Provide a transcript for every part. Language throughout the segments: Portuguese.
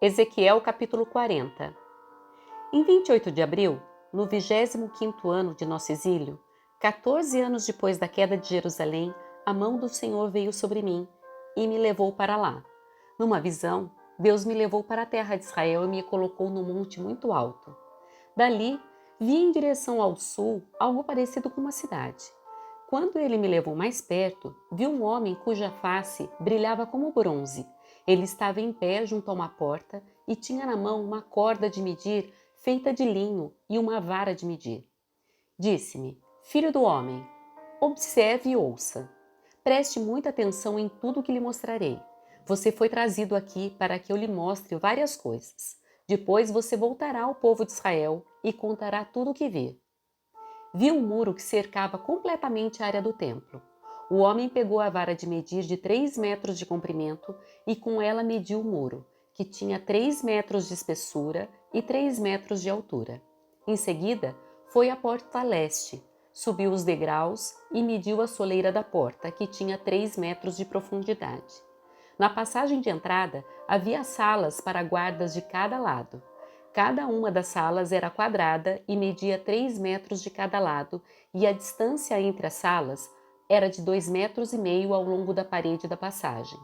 Ezequiel capítulo 40. Em 28 de abril, no 25º ano de nosso exílio, 14 anos depois da queda de Jerusalém, a mão do Senhor veio sobre mim e me levou para lá. Numa visão, Deus me levou para a terra de Israel e me colocou num monte muito alto. Dali, vi em direção ao sul algo parecido com uma cidade. Quando ele me levou mais perto, vi um homem cuja face brilhava como bronze. Ele estava em pé junto a uma porta e tinha na mão uma corda de medir feita de linho e uma vara de medir. Disse-me: Filho do homem, observe e ouça. Preste muita atenção em tudo o que lhe mostrarei. Você foi trazido aqui para que eu lhe mostre várias coisas. Depois você voltará ao povo de Israel e contará tudo o que vê. Vi um muro que cercava completamente a área do templo. O homem pegou a vara de medir de 3 metros de comprimento e com ela mediu o muro, que tinha 3 metros de espessura e 3 metros de altura. Em seguida, foi à porta leste, subiu os degraus e mediu a soleira da porta, que tinha 3 metros de profundidade. Na passagem de entrada, havia salas para guardas de cada lado. Cada uma das salas era quadrada e media 3 metros de cada lado, e a distância entre as salas era de 2,5 metros ao longo da parede da passagem.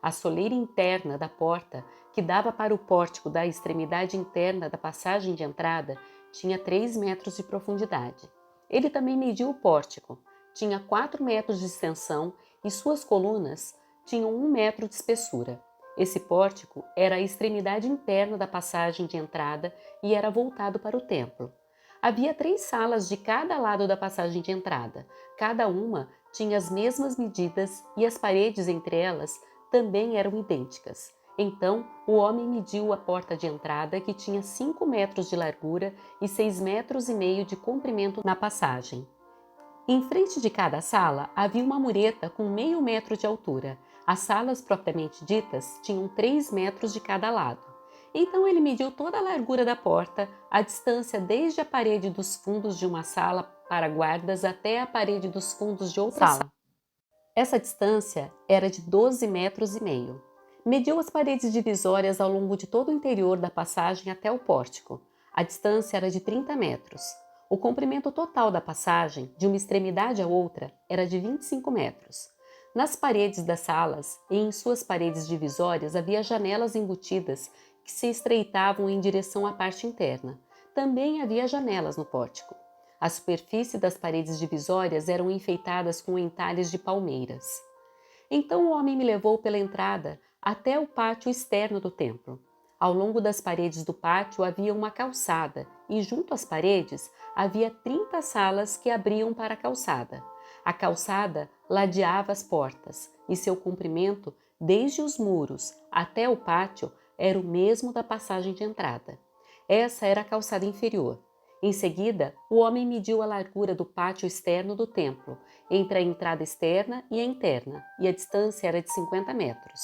A soleira interna da porta, que dava para o pórtico da extremidade interna da passagem de entrada, tinha 3 metros de profundidade. Ele também mediu o pórtico. Tinha 4 metros de extensão e suas colunas tinham 1 metro de espessura. Esse pórtico era a extremidade interna da passagem de entrada e era voltado para o templo. Havia 3 salas de cada lado da passagem de entrada. Cada uma tinha as mesmas medidas e as paredes entre elas também eram idênticas. Então, o homem mediu a porta de entrada, que tinha 5 metros de largura e 6,5 metros de comprimento na passagem. Em frente de cada sala havia uma mureta com 0,5 metro de altura. As salas propriamente ditas tinham 3 metros de cada lado. Então ele mediu toda a largura da porta, a distância desde a parede dos fundos de uma sala para guardas até a parede dos fundos de outra sala. Essa distância era de 12,5 metros. Mediu as paredes divisórias ao longo de todo o interior da passagem até o pórtico. A distância era de 30 metros. O comprimento total da passagem, de uma extremidade à outra, era de 25 metros. Nas paredes das salas e em suas paredes divisórias havia janelas embutidas que se estreitavam em direção à parte interna. Também havia janelas no pórtico. A superfície das paredes divisórias eram enfeitadas com entalhes de palmeiras. Então o homem me levou pela entrada até o pátio externo do templo. Ao longo das paredes do pátio havia uma calçada e junto às paredes havia 30 salas que abriam para a calçada. A calçada ladeava as portas e seu comprimento, desde os muros até o pátio, era o mesmo da passagem de entrada. Essa era a calçada inferior. Em seguida, o homem mediu a largura do pátio externo do templo, entre a entrada externa e a interna, e a distância era de 50 metros.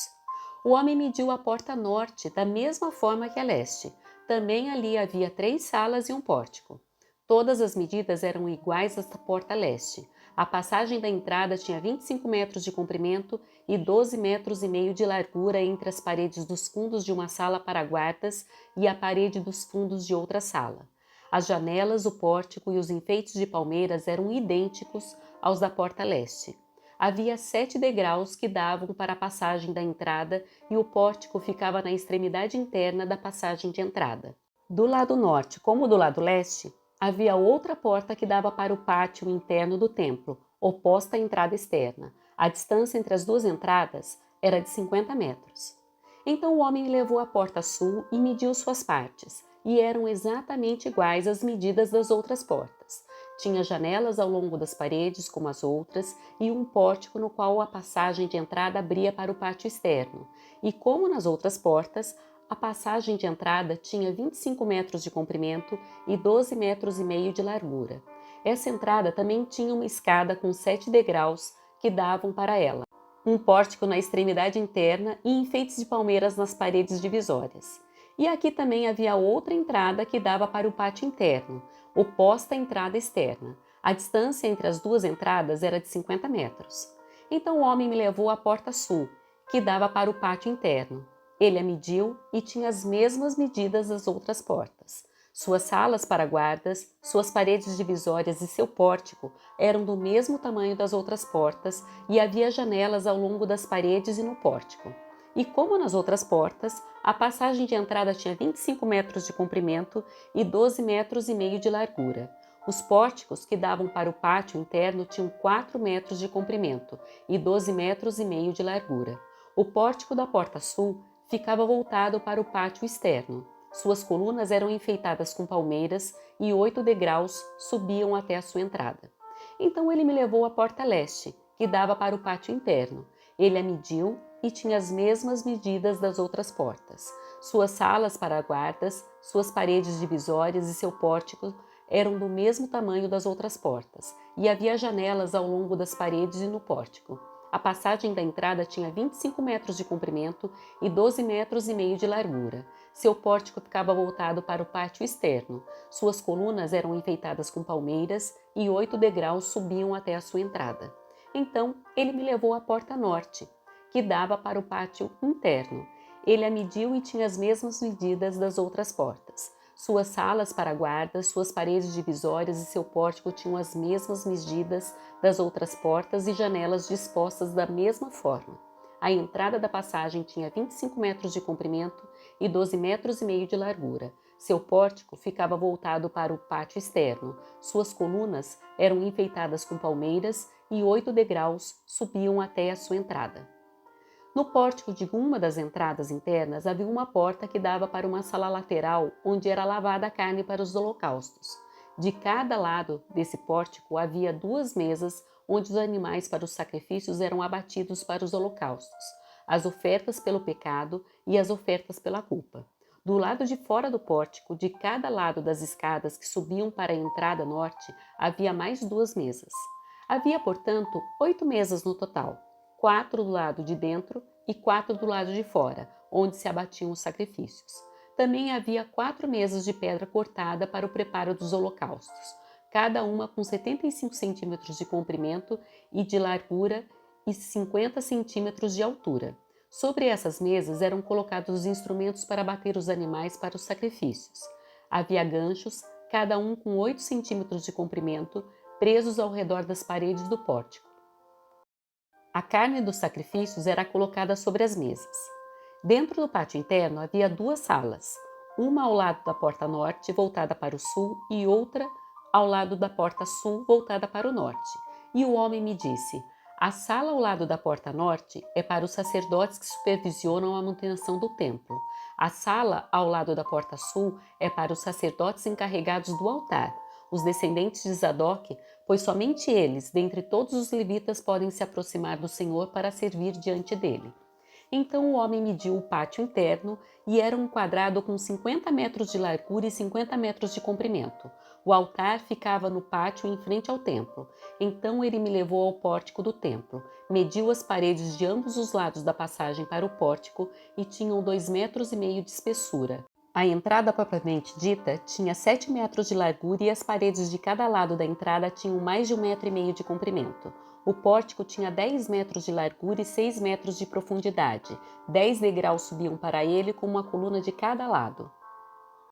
O homem mediu a porta norte da mesma forma que a leste. Também ali havia 3 salas e um pórtico. Todas as medidas eram iguais à porta leste. A passagem da entrada tinha 25 metros de comprimento e 12,5 metros de largura entre as paredes dos fundos de uma sala para guardas e a parede dos fundos de outra sala. As janelas, o pórtico e os enfeites de palmeiras eram idênticos aos da porta leste. Havia 7 degraus que davam para a passagem da entrada e o pórtico ficava na extremidade interna da passagem de entrada. Do lado norte, como do lado leste, havia outra porta que dava para o pátio interno do templo, oposta à entrada externa. A distância entre as duas entradas era de 50 metros. Então o homem levou a porta sul e mediu suas partes, e eram exatamente iguais às medidas das outras portas. Tinha janelas ao longo das paredes, como as outras, e um pórtico no qual a passagem de entrada abria para o pátio externo. E como nas outras portas, a passagem de entrada tinha 25 metros de comprimento e 12,5 metros de largura. Essa entrada também tinha uma escada com 7 degraus que davam para ela, um pórtico na extremidade interna e enfeites de palmeiras nas paredes divisórias. E aqui também havia outra entrada que dava para o pátio interno, oposta à entrada externa. A distância entre as duas entradas era de 50 metros. Então o homem me levou à porta sul, que dava para o pátio interno. Ele a mediu e tinha as mesmas medidas das outras portas. Suas salas para guardas, suas paredes divisórias e seu pórtico eram do mesmo tamanho das outras portas e havia janelas ao longo das paredes e no pórtico. E como nas outras portas, a passagem de entrada tinha 25 metros de comprimento e 12 metros e meio de largura. Os pórticos que davam para o pátio interno tinham 4 metros de comprimento e 12 metros e meio de largura. O pórtico da porta sul ficava voltado para o pátio externo. Suas colunas eram enfeitadas com palmeiras e 8 degraus subiam até a sua entrada. Então ele me levou à porta leste, que dava para o pátio interno. Ele a mediu e tinha as mesmas medidas das outras portas. Suas salas para guardas, suas paredes divisórias e seu pórtico eram do mesmo tamanho das outras portas, e havia janelas ao longo das paredes e no pórtico. A passagem da entrada tinha 25 metros de comprimento e 12 metros e meio de largura. Seu pórtico ficava voltado para o pátio externo. Suas colunas eram enfeitadas com palmeiras e 8 degraus subiam até a sua entrada. Então ele me levou à porta norte, que dava para o pátio interno. Ele a mediu e tinha as mesmas medidas das outras portas. Suas salas para guardas, suas paredes divisórias e seu pórtico tinham as mesmas medidas das outras portas e janelas dispostas da mesma forma. A entrada da passagem tinha 25 metros de comprimento e 12 metros e meio de largura. Seu pórtico ficava voltado para o pátio externo. Suas colunas eram enfeitadas com palmeiras e 8 degraus subiam até a sua entrada. No pórtico de uma das entradas internas havia uma porta que dava para uma sala lateral onde era lavada a carne para os holocaustos. De cada lado desse pórtico havia 2 mesas onde os animais para os sacrifícios eram abatidos para os holocaustos, as ofertas pelo pecado e as ofertas pela culpa. Do lado de fora do pórtico, de cada lado das escadas que subiam para a entrada norte, havia mais 2 mesas. Havia, portanto, 8 mesas no total. 4 do lado de dentro e 4 do lado de fora, onde se abatiam os sacrifícios. Também havia 4 mesas de pedra cortada para o preparo dos holocaustos, cada uma com 75 centímetros de comprimento e de largura e 50 centímetros de altura. Sobre essas mesas eram colocados os instrumentos para abater os animais para os sacrifícios. Havia ganchos, cada um com 8 centímetros de comprimento, presos ao redor das paredes do pórtico. A carne dos sacrifícios era colocada sobre as mesas. Dentro do pátio interno havia 2 salas, uma ao lado da porta norte, voltada para o sul, e outra ao lado da porta sul, voltada para o norte. E o homem me disse: a sala ao lado da porta norte é para os sacerdotes que supervisionam a manutenção do templo. A sala ao lado da porta sul é para os sacerdotes encarregados do altar, os descendentes de Zadok, pois somente eles, dentre todos os levitas, podem se aproximar do Senhor para servir diante dele. Então o homem mediu o pátio interno e era um quadrado com 50 metros de largura e 50 metros de comprimento. O altar ficava no pátio em frente ao templo. Então ele me levou ao pórtico do templo, mediu as paredes de ambos os lados da passagem para o pórtico e tinham 2,5 metros de espessura. A entrada propriamente dita tinha 7 metros de largura e as paredes de cada lado da entrada tinham mais de 1,5 metro de comprimento. O pórtico tinha 10 metros de largura e 6 metros de profundidade. 10 degraus subiam para ele com uma coluna de cada lado.